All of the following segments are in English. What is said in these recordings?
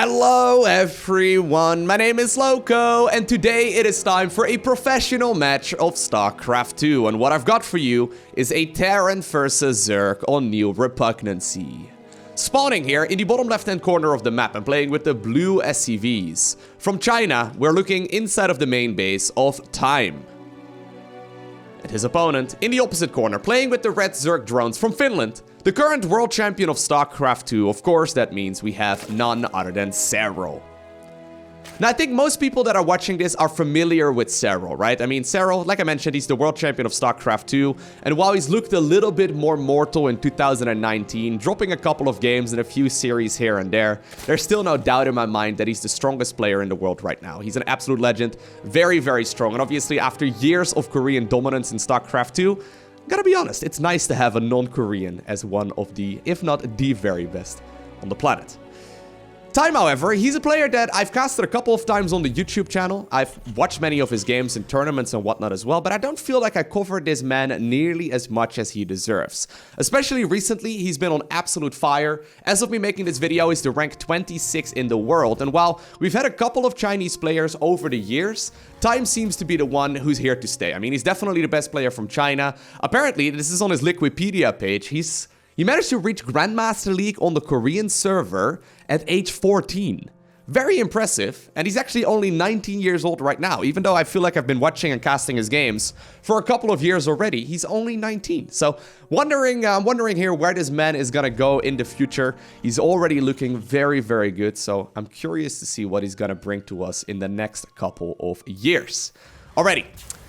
Hello everyone, my name is Loco, and today it is time for a professional match of StarCraft 2, and what I've got for you is a Terran versus Zerg on New Repugnancy. Spawning here in the bottom left hand corner of the map and playing with the blue SCVs. From China, we're looking inside of the main base of Time. And his opponent, in the opposite corner, playing with the red Zerg drones from Finland, the current world champion of StarCraft 2. Of course, that means we have none other than Serral. Now, I think most people that are watching this are familiar with Serral, right? I mean, Serral, like I mentioned, he's the world champion of StarCraft 2. And while he's looked a little bit more mortal in 2019, dropping a couple of games and a few series here and there, there's still no doubt in my mind that he's the strongest player in the world right now. He's an absolute legend, very, very strong. And obviously, after years of Korean dominance in StarCraft 2, gotta be honest, it's nice to have a non-Korean as one of the, if not the very best on the planet. Time, however, he's a player that I've casted a couple of times on the YouTube channel. I've watched many of his games in tournaments and whatnot as well, but I don't feel like I covered this man nearly as much as he deserves. Especially recently, he's been on absolute fire. As of me making this video, he's the rank 26 in the world, and while we've had a couple of Chinese players over the years, Time seems to be the one who's here to stay. I mean, he's definitely the best player from China. Apparently, this is on his Wikipedia page, he managed to reach Grandmaster League on the Korean server at age 14. Very impressive, and he's actually only 19 years old right now. Even though I feel like I've been watching and casting his games for a couple of years already, he's only 19. So, wondering here where this man is gonna go in the future. He's already looking very, very good, so I'm curious to see what he's gonna bring to us in the next couple of years. Alrighty,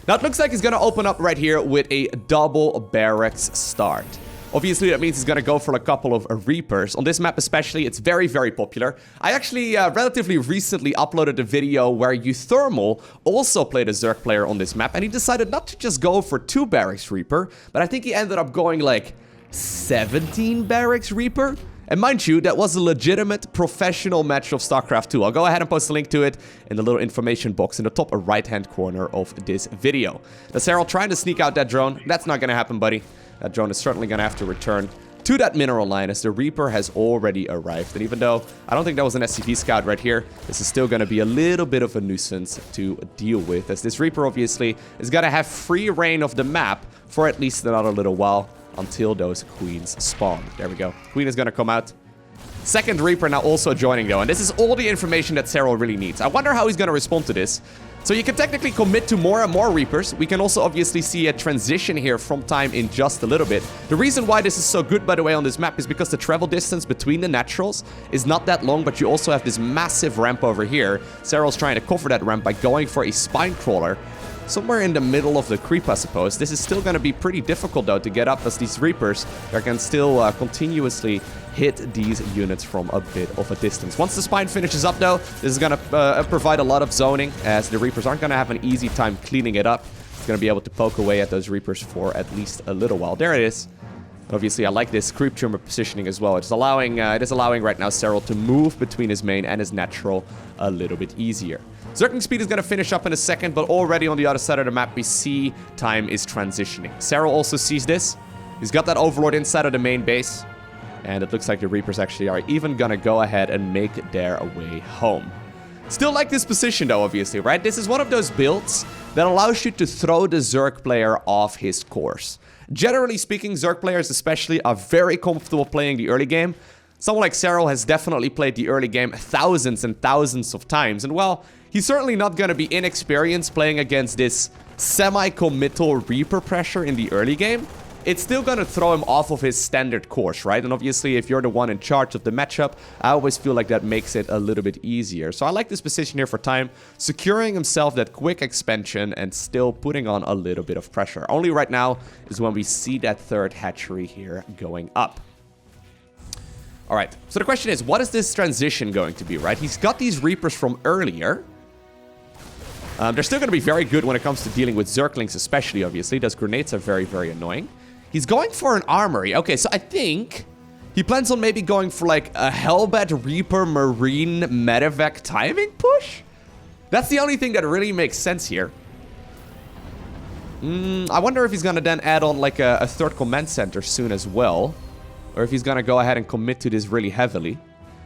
now it looks like he's gonna open up right here with a double barracks start. Obviously, that means he's gonna go for a couple of Reapers. On this map especially, it's very, very popular. I actually relatively recently uploaded a video where Thermal also played a Zerg player on this map, and he decided not to just go for 2 Barracks Reaper, but I think he ended up going like 17 Barracks Reaper. And mind you, that was a legitimate professional match of StarCraft 2. I'll go ahead and post a link to it in the little information box in the top right-hand corner of this video. The Serral trying to sneak out that drone. That's not gonna happen, buddy. That drone is certainly going to have to return to that mineral line as the Reaper has already arrived. And even though I don't think that was an SCV scout right here, this is still going to be a little bit of a nuisance to deal with, as this Reaper obviously is going to have free reign of the map for at least another little while until those queens spawn. There we go. Queen is going to come out. Second Reaper now also joining though, and this is all the information that Serral really needs. I wonder how he's going to respond to this. So you can technically commit to more and more Reapers. We can also obviously see a transition here from Time in just a little bit. The reason why this is so good, by the way, on this map is because the travel distance between the naturals is not that long, but you also have this massive ramp over here. Serral's trying to cover that ramp by going for a spine crawler. Somewhere in the middle of the creep, I suppose. This is still going to be pretty difficult, though, to get up, as these Reapers can still continuously hit these units from a bit of a distance. Once the spine finishes up, though, this is going to provide a lot of zoning, as the Reapers aren't going to have an easy time cleaning it up. It's going to be able to poke away at those Reapers for at least a little while. There it is. Obviously, I like this creep tumor positioning as well. It is allowing right now Serral to move between his main and his natural a little bit easier. Zergling speed is going to finish up in a second, but already on the other side of the map, we see Time is transitioning. Serral also sees this. He's got that Overlord inside of the main base, and it looks like the Reapers actually are even going to go ahead and make their way home. Still like this position though, obviously, right? This is one of those builds that allows you to throw the Zerg player off his course. Generally speaking, Zerg players especially are very comfortable playing the early game. Someone like Serral has definitely played the early game thousands and thousands of times, and well, he's certainly not going to be inexperienced playing against this semi-committal Reaper pressure in the early game. It's still going to throw him off of his standard course, right? And obviously, if you're the one in charge of the matchup, I always feel like that makes it a little bit easier. So I like this position here for Time, securing himself that quick expansion and still putting on a little bit of pressure. Only right now is when we see that third hatchery here going up. All right, so the question is, what is this transition going to be, right? He's got these Reapers from earlier. They're still going to be very good when it comes to dealing with Zerglings, especially, obviously. Those grenades are very, very annoying. He's going for an armory. Okay, so I think he plans on maybe going for like a Hellbat Reaper Marine Medevac timing push? That's the only thing that really makes sense here. I wonder if he's going to then add on like a third command center soon as well. Or if he's going to go ahead and commit to this really heavily.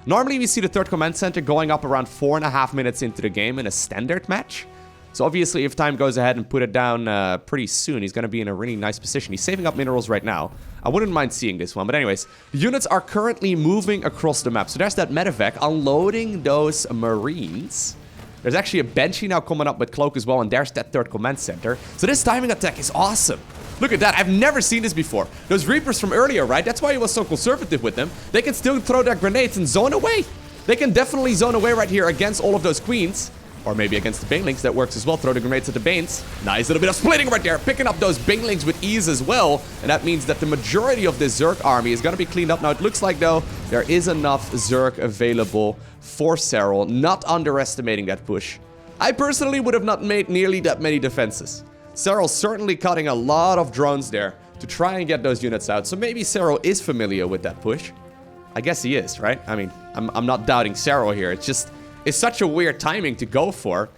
Normally, we see the third command center going up around 4.5 minutes into the game in a standard match. So obviously, if Time goes ahead and put it down pretty soon, he's going to be in a really nice position. He's saving up minerals right now. I wouldn't mind seeing this one. But anyways, units are currently moving across the map. So there's that medevac unloading those marines. There's actually a Banshee now coming up with Cloak as well. And there's that third command center. So this timing attack is awesome. Look at that. I've never seen this before. Those Reapers from earlier, right? That's why he was so conservative with them. They can still throw their grenades and zone away. They can definitely zone away right here against all of those queens. Or maybe against the banelings, that works as well. Throw the grenades at the banes. Nice little bit of splitting right there. Picking up those banelings with ease as well. And that means that the majority of this Zerg army is going to be cleaned up. Now, it looks like, though, there is enough Zerg available for Serral. Not underestimating that push. I personally would have not made nearly that many defenses. Serral's certainly cutting a lot of drones there to try and get those units out. So maybe Serral is familiar with that push. I guess he is, right? I mean, I'm not doubting Serral here. It's just... it's such a weird timing to go for.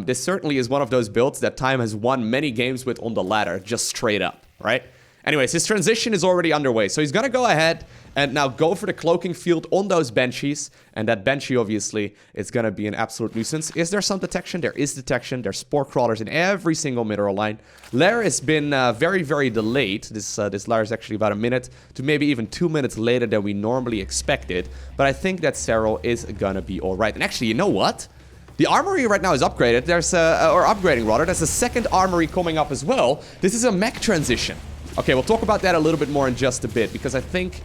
This certainly is one of those builds that Time has won many games with on the ladder, just straight up, right? Anyways, his transition is already underway. So he's going to go ahead and now go for the cloaking field on those Banshees. And that Banshee, obviously, is going to be an absolute nuisance. Is there some detection? There is detection. There's spore crawlers in every single mineral line. Lair has been very, very delayed. This Lair is actually about a minute to maybe even 2 minutes later than we normally expected. But I think that Serral is going to be all right. And actually, you know what? The armory right now is upgraded. There's or upgrading rather. There's a second armory coming up as well. This is a mech transition. Okay, we'll talk about that a little bit more in just a bit, because I think...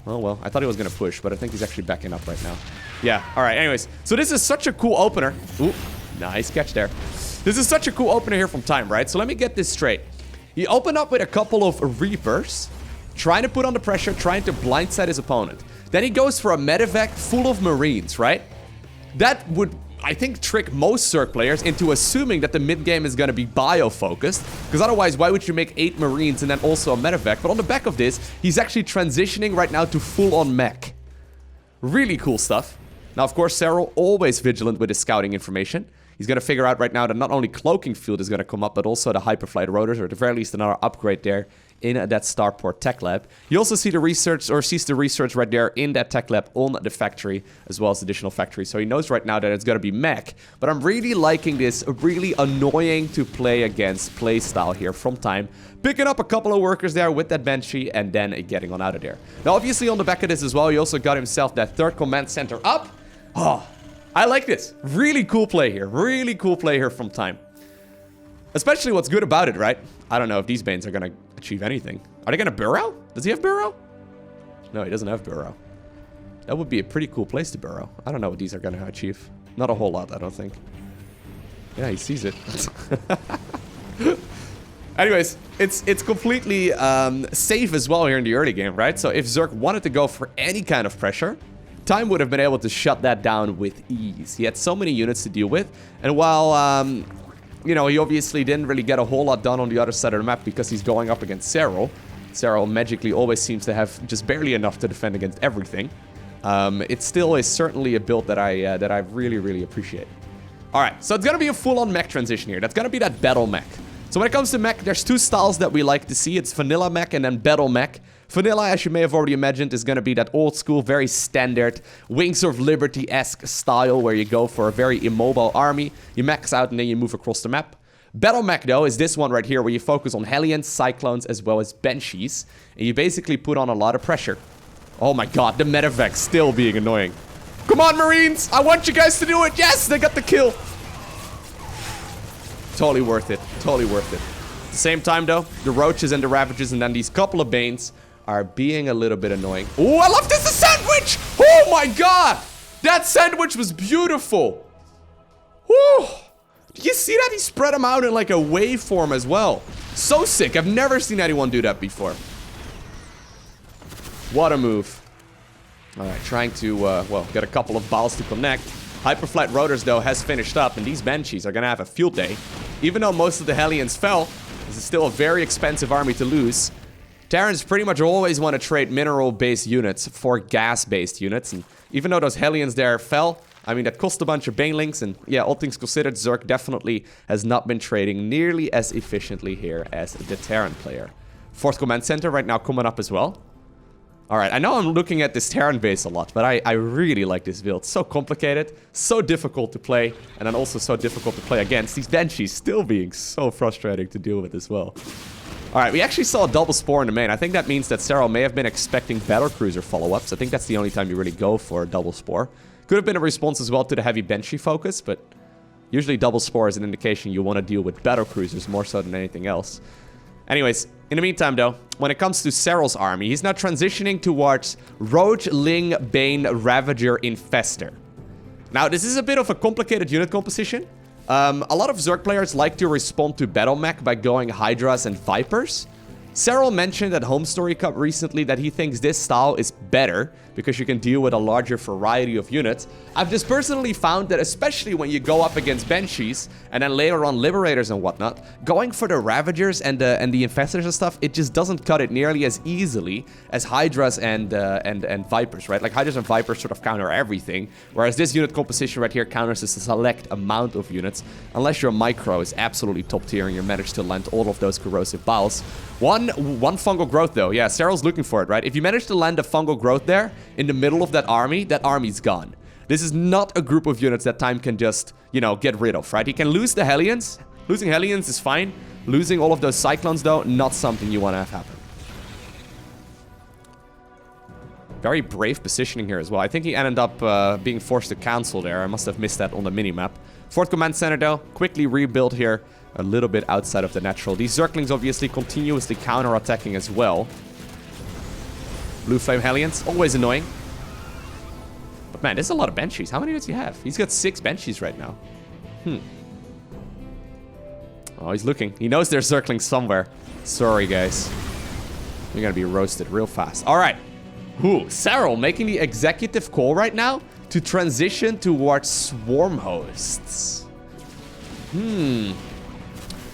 oh, well, I thought he was going to push, but I think he's actually backing up right now. Yeah, all right, anyways. So this is such a cool opener. Ooh, nice catch there. This is such a cool opener here from Time, right? So let me get this straight. He opened up with a couple of Reapers, trying to put on the pressure, trying to blindside his opponent. Then he goes for a medevac full of Marines, right? That would... I think trick most Zerg players into assuming that the mid-game is going to be bio-focused. Because otherwise, why would you make 8 Marines and then also a medevac? But on the back of this, he's actually transitioning right now to full-on mech. Really cool stuff. Now, of course, Serral always vigilant with his scouting information. He's going to figure out right now that not only Cloaking Field is going to come up, but also the Hyperflight Rotors, or at the very least another upgrade there in that Starport Tech Lab. You also see the research, or sees the research right there in that Tech Lab on the factory, as well as additional factories. So he knows right now that it's going to be Mech. But I'm really liking this really annoying to play against playstyle here from Time. Picking up a couple of workers there with that Banshee and then getting on out of there. Now, obviously on the back of this as well, he also got himself that third command center up. Oh, I like this. Really cool play here. Really cool play here from Time. Especially what's good about it, right? I don't know if these Banes are going to achieve anything. Are they going to burrow? Does he have burrow? No, he doesn't have burrow. That would be a pretty cool place to burrow. I don't know what these are going to achieve. Not a whole lot, I don't think. Yeah, he sees it. Anyways, it's completely safe as well here in the early game, right? So if Zerg wanted to go for any kind of pressure, Time would have been able to shut that down with ease. He had so many units to deal with. And while, you know, he obviously didn't really get a whole lot done on the other side of the map because he's going up against Serral. Serral magically always seems to have just barely enough to defend against everything. It still is certainly a build that I really, really appreciate. Alright, so it's gonna be a full-on mech transition here. That's gonna be that battle mech. So when it comes to mech, there's two styles that we like to see. It's vanilla mech and then battle mech. Vanilla, as you may have already imagined, is going to be that old school, very standard Wings of Liberty-esque style where you go for a very immobile army. You max out and then you move across the map. Battle mech, though, is this one right here where you focus on Hellions, Cyclones, as well as Banshees. And you basically put on a lot of pressure. Oh my god, the medevac still being annoying. Come on, Marines! I want you guys to do it! Yes, they got the kill! Totally worth it. Totally worth it. At the same time, though, the Roaches and the Ravages and then these couple of Banes are being a little bit annoying. Oh, I love this sandwich! Oh my god! That sandwich was beautiful! Whew! Did you see that? He spread them out in like a waveform as well. So sick. I've never seen anyone do that before. What a move. Alright, trying to, well, get a couple of balls to connect. Hyperflight Rotors, though, has finished up, and these Banshees are gonna have a field day. Even though most of the Hellions fell, this is still a very expensive army to lose. Terrans pretty much always want to trade mineral-based units for gas-based units, and even though those Hellions there fell, I mean, that cost a bunch of Banelings, and yeah, all things considered, Zerg definitely has not been trading nearly as efficiently here as the Terran player. Fourth command center right now coming up as well. Alright, I know I'm looking at this Terran base a lot, but I really like this build. So complicated, so difficult to play, and then also so difficult to play against. These Banshees still being so frustrating to deal with as well. Alright, we actually saw a double spore in the main. I think that means that Serral may have been expecting battlecruiser follow-ups. I think that's the only time you really go for a double spore. Could have been a response as well to the heavy Banshee focus, but usually double spore is an indication you want to deal with battlecruisers more so than anything else. Anyways, in the meantime though, when it comes to Serral's army, he's now transitioning towards Roach, Ling, Bane, Ravager, Infestor. Now, this is a bit of a complicated unit composition. A lot of Zerg players like to respond to Battle Mech by going Hydras and Vipers. Serral mentioned at Home Story Cup recently that he thinks this style is better because you can deal with a larger variety of units. I've just personally found that especially when you go up against Banshees and then later on Liberators and whatnot, going for the Ravagers and the Infestors and stuff, it just doesn't cut it nearly as easily as Hydras and Vipers, right? Like Hydras and Vipers sort of counter everything, whereas this unit composition right here counters a select amount of units, unless your micro is absolutely top tier and you manage to land all of those corrosive biles. One fungal growth though. Yeah, Serral's looking for it, right? If you manage to land a fungal growth there in the middle of that army's gone. This is not a group of units that Time can just, you know, get rid of, right? He can lose the Hellions. Losing Hellions is fine. Losing all of those Cyclones though, not something you want to have happen. Very brave positioning here as well. I think he ended up being forced to cancel there. I must have missed that on the minimap. Fourth command center though, quickly rebuild here. A little bit outside of the natural. These Zerglings obviously continuously counter-attacking as well. Blue Flame Hellions, always annoying. But man, there's a lot of Banshees. How many does he have? He's got 6 Banshees right now. Oh, he's looking. He knows there's Zerglings somewhere. Sorry, guys. You're gonna be roasted real fast. Alright. Serral making the executive call right now to transition towards Swarm Hosts.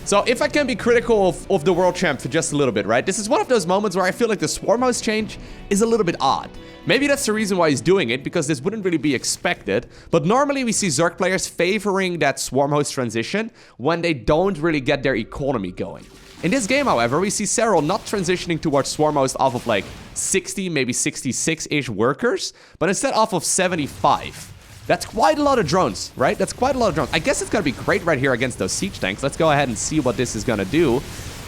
So if I can be critical of the World Champ for just a little bit, right? This is one of those moments where I feel like the Swarm Host change is a little bit odd. Maybe that's the reason why he's doing it, because this wouldn't really be expected. But normally we see Zerg players favoring that Swarm Host transition when they don't really get their economy going. In this game, however, we see Serral not transitioning towards Swarm Host off of like 60, maybe 66-ish workers, but instead off of 75. That's quite a lot of drones, right? That's quite a lot of drones. I guess it's going to be great right here against those siege tanks. Let's go ahead and see what this is going to do.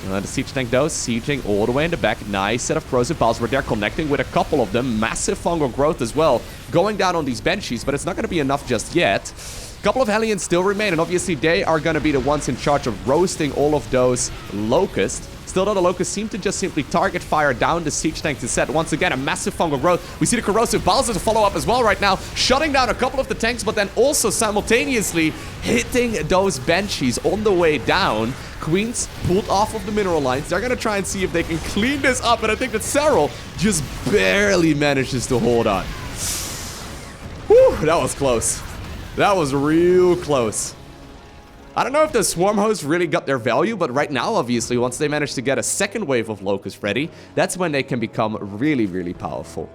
The siege tank, though, sieging all the way in the back. Nice set of corrosive piles where they're connecting with a couple of them. Massive fungal growth as well. Going down on these Banshees, but it's not going to be enough just yet. A couple of Hellions still remain, and obviously they are going to be the ones in charge of roasting all of those Locusts. Still though, the Locusts seem to just simply target fire down the siege tanks instead. Once again, a massive fungal growth. We see the corrosive piles as a follow-up as well right now, shutting down a couple of the tanks, but then also simultaneously hitting those Banshees on the way down. Queens pulled off of the mineral lines. They're going to try and see if they can clean this up, and I think that Serral just barely manages to hold on. Whew, that was close. That was real close. I don't know if the Swarm Hosts really got their value, but right now, obviously, once they manage to get a second wave of Locust ready, that's when they can become really, really powerful.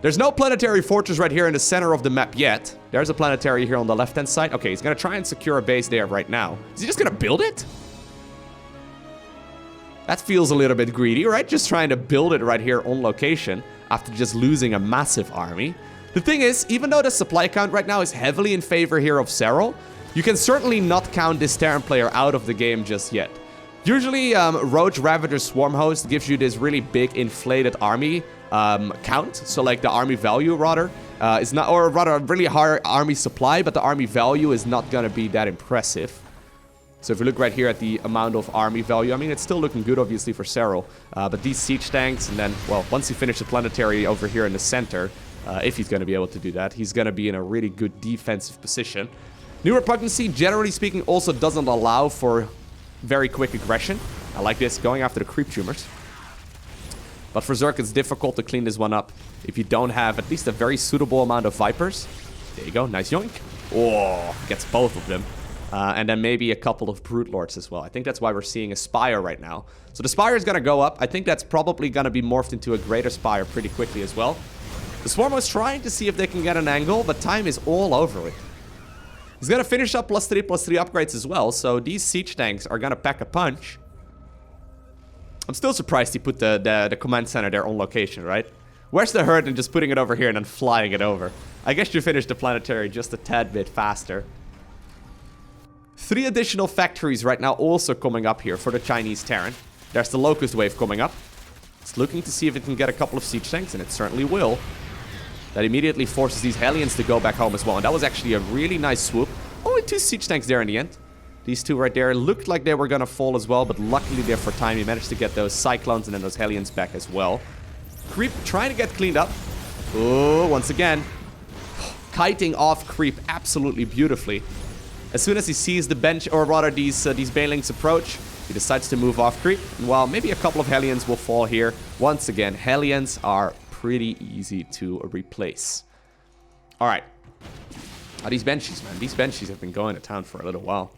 There's no planetary fortress right here in the center of the map yet. There's a planetary here on the left-hand side. Okay, he's going to try and secure a base there right now. Is he just going to build it? That feels a little bit greedy, right? Just trying to build it right here on location after just losing a massive army. The thing is, even though the supply count right now is heavily in favor here of Serral, you can certainly not count this Terran player out of the game just yet. Usually, Roach, Ravager, Swarm Host gives you this really big inflated army count. So, like, the army value, rather, is not, or rather, a really high army supply, but the army value is not going to be that impressive. So, if you look right here at the amount of army value, I mean, it's still looking good, obviously, for Serral. But these siege tanks, and then, well, once you finish the planetary over here in the center, if he's going to be able to do that, he's going to be in a really good defensive position. New Repugnancy, generally speaking, also doesn't allow for very quick aggression. I like this, going after the creep tumors. But for Zerg, it's difficult to clean this one up if you don't have at least a very suitable amount of Vipers. There you go, nice yoink. Oh, gets both of them. And then maybe a couple of Brute Lords as well. I think that's why we're seeing a Spire right now. So the Spire is going to go up. I think that's probably going to be morphed into a greater Spire pretty quickly as well. The Swarm was trying to see if they can get an angle, but Time is all over it. He's going to finish up +3/+3 upgrades as well, so these siege tanks are going to pack a punch. I'm still surprised he put the command center there on location, right? Where's the herd and just putting it over here and then flying it over? I guess you finished the planetary just a tad bit faster. 3 additional factories right now also coming up here for the Chinese Terran. There's the Locust wave coming up. It's looking to see if it can get a couple of siege tanks, and it certainly will. That immediately forces these Hellions to go back home as well. And that was actually a really nice swoop. Only 2 siege tanks there in the end. These 2 right there looked like they were going to fall as well, but luckily there for time, he managed to get those Cyclones and then those Hellions back as well. Creep trying to get cleaned up. Oh, once again, kiting off Creep absolutely beautifully. As soon as he sees the bench, or rather these Banelings approach, he decides to move off Creep. And while maybe a couple of Hellions will fall here, once again, Hellions are pretty easy to replace. Alright. These Banshees, man. These Banshees have been going to town for a little while.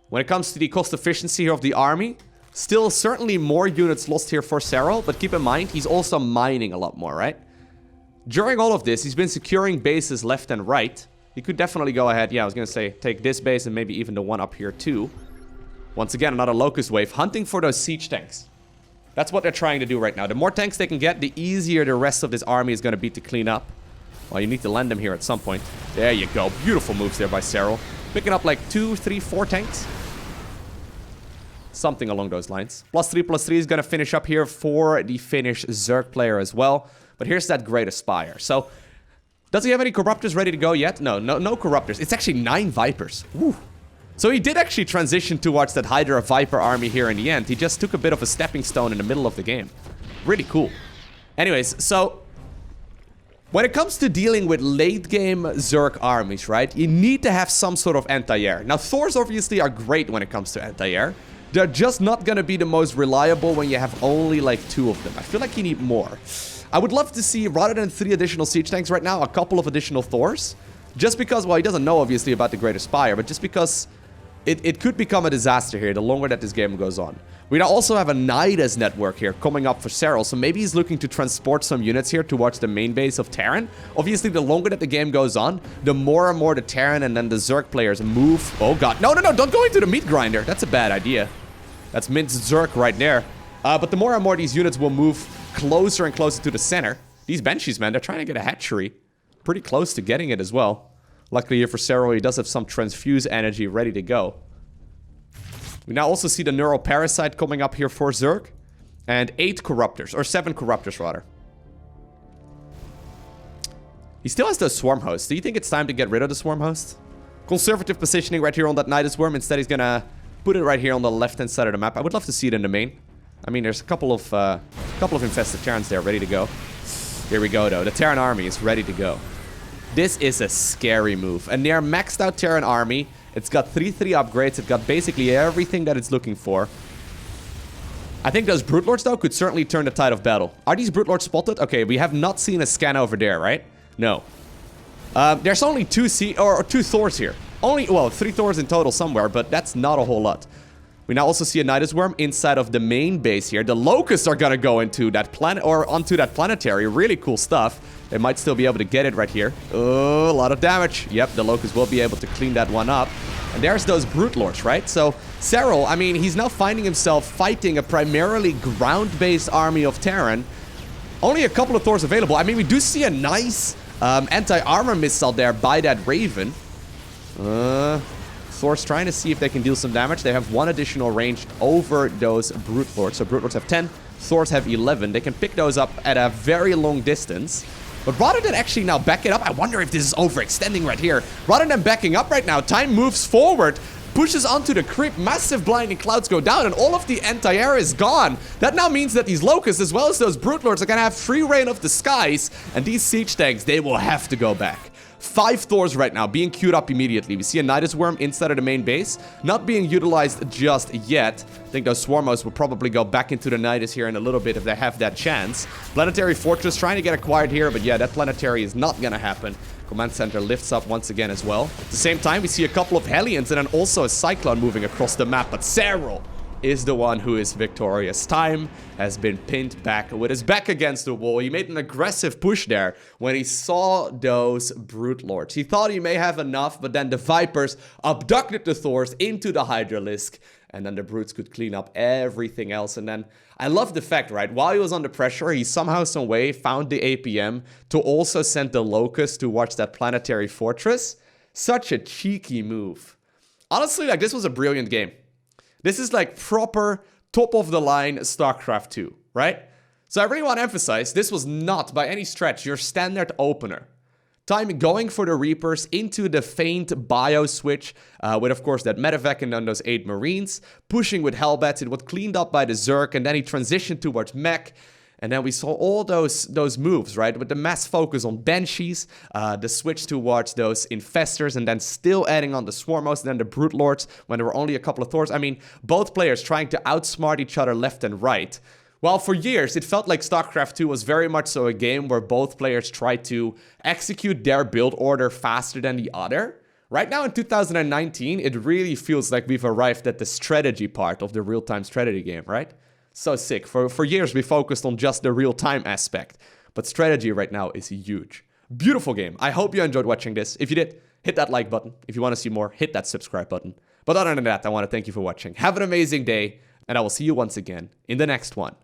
When it comes to the cost efficiency here of the army, still certainly more units lost here for Serral, but keep in mind, he's also mining a lot more, right? During all of this, he's been securing bases left and right. He could definitely go ahead, yeah, I was going to say, take this base and maybe even the one up here too. Once again, another Locust wave, hunting for those siege tanks. That's what they're trying to do right now. The more tanks they can get, the easier the rest of this army is going to be to clean up. Well, you need to land them here at some point. There you go. Beautiful moves there by Serral. Picking up like 2, 3, 4 tanks. Something along those lines. +3/+3 is going to finish up here for the Finnish Zerg player as well. But here's that Great Aspire. So, does he have any Corruptors ready to go yet? No Corruptors. It's actually 9 Vipers. Woo. So he did actually transition towards that Hydra Viper army here in the end. He just took a bit of a stepping stone in the middle of the game. Really cool. Anyways, so when it comes to dealing with late game Zerg armies, right, you need to have some sort of anti-air. Now, Thors obviously are great when it comes to anti-air. They're just not going to be the most reliable when you have only like 2 of them. I feel like you need more. I would love to see, rather than 3 additional siege tanks right now, a couple of additional Thors. Just because, well, he doesn't know obviously about the Great Aspire, but just because it could become a disaster here the longer that this game goes on. We now also have a Nidus network here coming up for Serral, so maybe he's looking to transport some units here towards the main base of Terran. Obviously, the longer that the game goes on, the more and more the Terran and then the Zerg players move. Oh god, no, don't go into the meat grinder. That's a bad idea. That's minced Zerg right there. But the more and more these units will move closer and closer to the center. These Banshees, man, they're trying to get a hatchery. Pretty close to getting it as well. Luckily here for Serral, he does have some transfuse energy ready to go. We now also see the Neural Parasite coming up here for Zerg. And 8 Corruptors, or 7 Corruptors rather. He still has those Swarm Hosts. Do you think it's time to get rid of the Swarm Hosts? Conservative positioning right here on that Nidus Worm. Instead, he's gonna put it right here on the left-hand side of the map. I would love to see it in the main. I mean, there's a couple of infested Terrans there ready to go. Here we go, though. The Terran army is ready to go. This is a scary move. A near maxed out Terran army. It's got 3/3 upgrades. It's got basically everything that it's looking for. I think those Brute Lords, though, could certainly turn the tide of battle. Are these Brute Lords spotted? Okay, we have not seen a scan over there, right? No. There's only 2 Thors here. Only, well, 3 Thors in total somewhere, but that's not a whole lot. We now also see a Nidus Worm inside of the main base here. The Locusts are gonna go into that planet, or onto that planetary. Really cool stuff. They might still be able to get it right here. Oh, a lot of damage. Yep, the Locusts will be able to clean that one up. And there's those Brute Lords, right? So, Serral, I mean, he's now finding himself fighting a primarily ground-based army of Terran. Only a couple of Thors available. I mean, we do see a nice anti-armor missile there by that Raven. Thor's trying to see if they can deal some damage. They have 1 additional range over those Brute Lords. So Brute Lords have 10, Thors have 11. They can pick those up at a very long distance. But rather than actually now back it up, I wonder if this is overextending right here. Rather than backing up right now, Time moves forward, pushes onto the creep, massive blinding clouds go down, and all of the anti-air is gone. That now means that these Locusts, as well as those Brute Lords, are gonna have free reign of the skies, and these siege tanks, they will have to go back. 5 Thors right now, being queued up immediately. We see a Nidus Worm inside of the main base, not being utilized just yet. I think those Swarmos will probably go back into the Nidus here in a little bit if they have that chance. Planetary Fortress trying to get acquired here, but yeah, that Planetary is not gonna happen. Command Center lifts up once again as well. At the same time, we see a couple of Hellions and then also a Cyclone moving across the map, but Serral is the one who is victorious. Time has been pinned back with his back against the wall. He made an aggressive push there when he saw those Brute Lords. He thought he may have enough, but then the Vipers abducted the Thors into the Hydralisk, and then the brutes could clean up everything else. And then I love the fact, right, while he was under pressure, he somehow, some way found the APM to also send the Locust to watch that planetary fortress. Such a cheeky move. Honestly, like, this was a brilliant game. This is like proper top of the line StarCraft 2, right? So I really want to emphasize, this was not by any stretch your standard opener. Time going for the Reapers into the faint bio switch with, of course, that medevac and then those 8 Marines. Pushing with Hellbats, it was cleaned up by the Zerg, and then he transitioned towards Mech. And then we saw all those moves, right? With the mass focus on Banshees, the switch towards those Infestors, and then still adding on the Swarmos, and then the Brute Lords when there were only a couple of Thors. I mean, both players trying to outsmart each other left and right. While for years, it felt like StarCraft 2 was very much so a game where both players tried to execute their build order faster than the other. Right now in 2019, it really feels like we've arrived at the strategy part of the real-time strategy game, right? So sick. For years, we focused on just the real-time aspect. But strategy right now is huge. Beautiful game. I hope you enjoyed watching this. If you did, hit that like button. If you want to see more, hit that subscribe button. But other than that, I want to thank you for watching. Have an amazing day, and I will see you once again in the next one.